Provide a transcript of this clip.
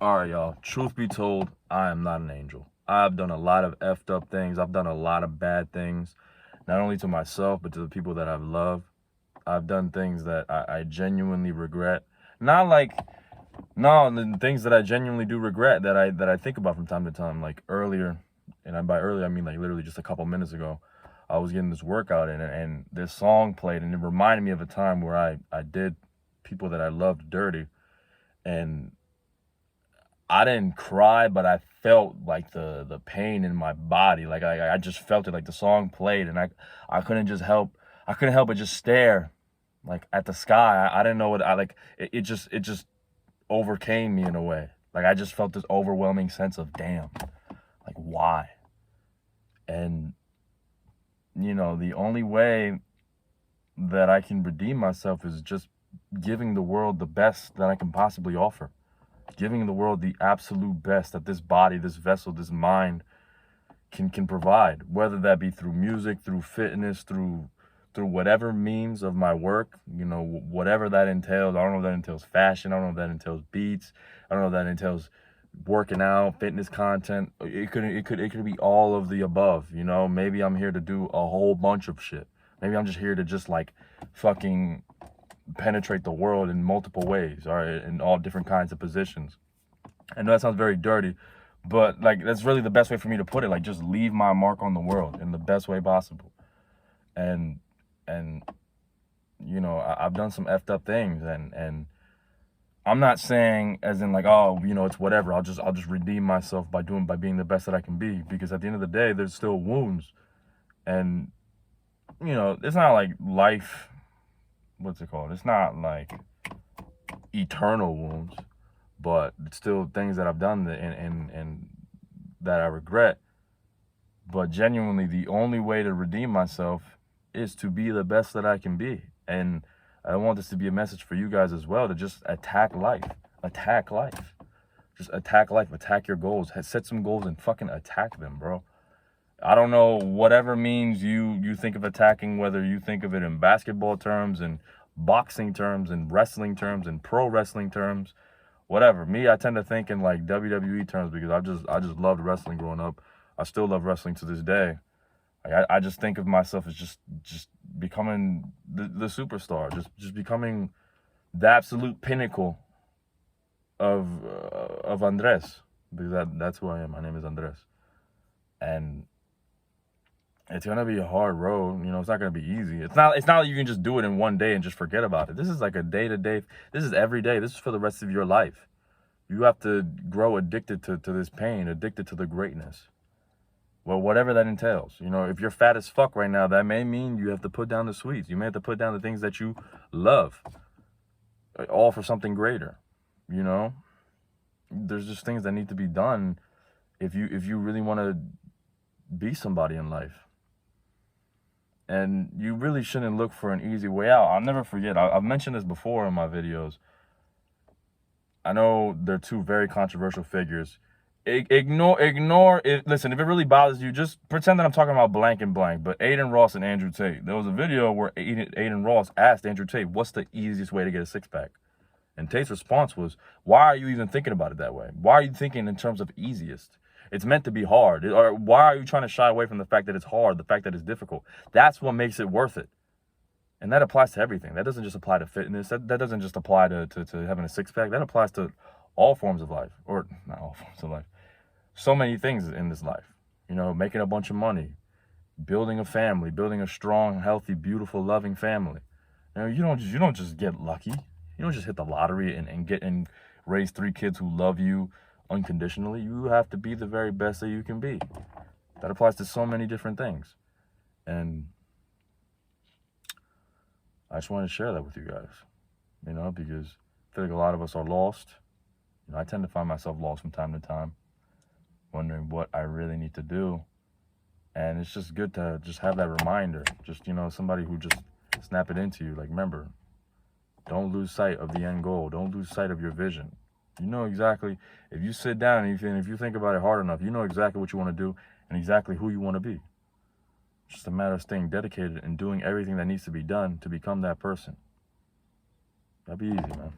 All right, y'all. Truth be told, I am not an angel. I've done a lot of effed up things. I've done a lot of bad things, not only to myself, but to the people that I've loved. I've done things that I genuinely regret. Not like, no, the things that I genuinely do regret that I think about from time to time. Like earlier, and by earlier, I mean like literally just a couple minutes ago, I was getting this workout in, and this song played, and it reminded me of a time where I did people that I loved dirty. And I didn't cry, but I felt like the pain in my body. Like I just felt it. Like the song played, and I couldn't just help. I couldn't help but just stare, like at the sky. I didn't know what I like. It just overcame me in a way. Like I just felt this overwhelming sense of damn. Like why? And the only way that I can redeem myself is just giving the world the best that I can possibly offer. Giving the world the absolute best that this body, this vessel, this mind can provide, whether that be through music, through fitness, through whatever means of my work, whatever that entails. I don't know if that entails fashion. I don't know if that entails beats. I don't know if that entails working out, fitness content. It could be all of the above. Maybe I'm here to do a whole bunch of shit. Maybe I'm just here to just like fucking penetrate the world in multiple ways, or in all different kinds of positions. I know that sounds very dirty, but like that's really the best way for me to put it. Like just leave my mark on the world in the best way possible. And I've done some effed up things, and I'm not saying as in like, oh, it's whatever. I'll just redeem myself by being the best that I can be, because at the end of the day, there's still wounds, and it's not like life. What's it called? It's not like eternal wounds, but it's still things that I've done and that I regret. But genuinely, the only way to redeem myself is to be the best that I can be. And I want this to be a message for you guys as well, to just attack life. Attack life. Just attack life. Attack your goals. Set some goals and fucking attack them, bro. I don't know, whatever means you think of attacking, whether you think of it in basketball terms and boxing terms and wrestling terms and pro wrestling terms, whatever. Me, I tend to think in like WWE terms, because I just loved wrestling growing up. I still love wrestling to this day. Like, I just think of myself as just becoming the superstar, just becoming the absolute pinnacle of Andres, because that's who I am. My name is Andres, and it's gonna be a hard road. It's not gonna be easy. It's not like you can just do it in one day and just forget about it. This is like a day-to-day. This is every day. This is for the rest of your life. You have to grow addicted to this pain, addicted to the greatness. Well, whatever that entails. If you're fat as fuck right now, that may mean you have to put down the sweets. You may have to put down the things that you love, all for something greater. There's just things that need to be done if you really want to be somebody in life. And you really shouldn't look for an easy way out. I'll never forget. I've mentioned this before in my videos. I know they're two very controversial figures. Ignore it. Listen, if it really bothers you, just pretend that I'm talking about blank and blank. But Adin Ross and Andrew Tate. There was a video where Adin Ross asked Andrew Tate, what's the easiest way to get a six-pack? And Tate's response was, why are you even thinking about it that way? Why are you thinking in terms of easiest? It's meant to be hard. Or why are you trying to shy away from the fact that it's hard, the fact that it's difficult? That's what makes it worth it. And that applies to everything. That doesn't just apply to fitness. That doesn't just apply to having a six-pack. That applies to all forms of life. Or not all forms of life. So many things in this life. Making a bunch of money, building a family, building a strong, healthy, beautiful, loving family. You don't just get lucky. You don't just hit the lottery and raise 3 kids who love you unconditionally. You have to be the very best that you can be. That applies to so many different things. And I just wanted to share that with you guys, because I feel like a lot of us are lost. I tend to find myself lost from time to time, wondering what I really need to do. And it's just good to just have that reminder, just, somebody who just snap it into you. Like, remember, don't lose sight of the end goal. Don't lose sight of your vision. You know exactly, if you sit down and if you think about it hard enough, you know exactly what you want to do and exactly who you want to be. It's just a matter of staying dedicated and doing everything that needs to be done to become that person. That'd be easy, man.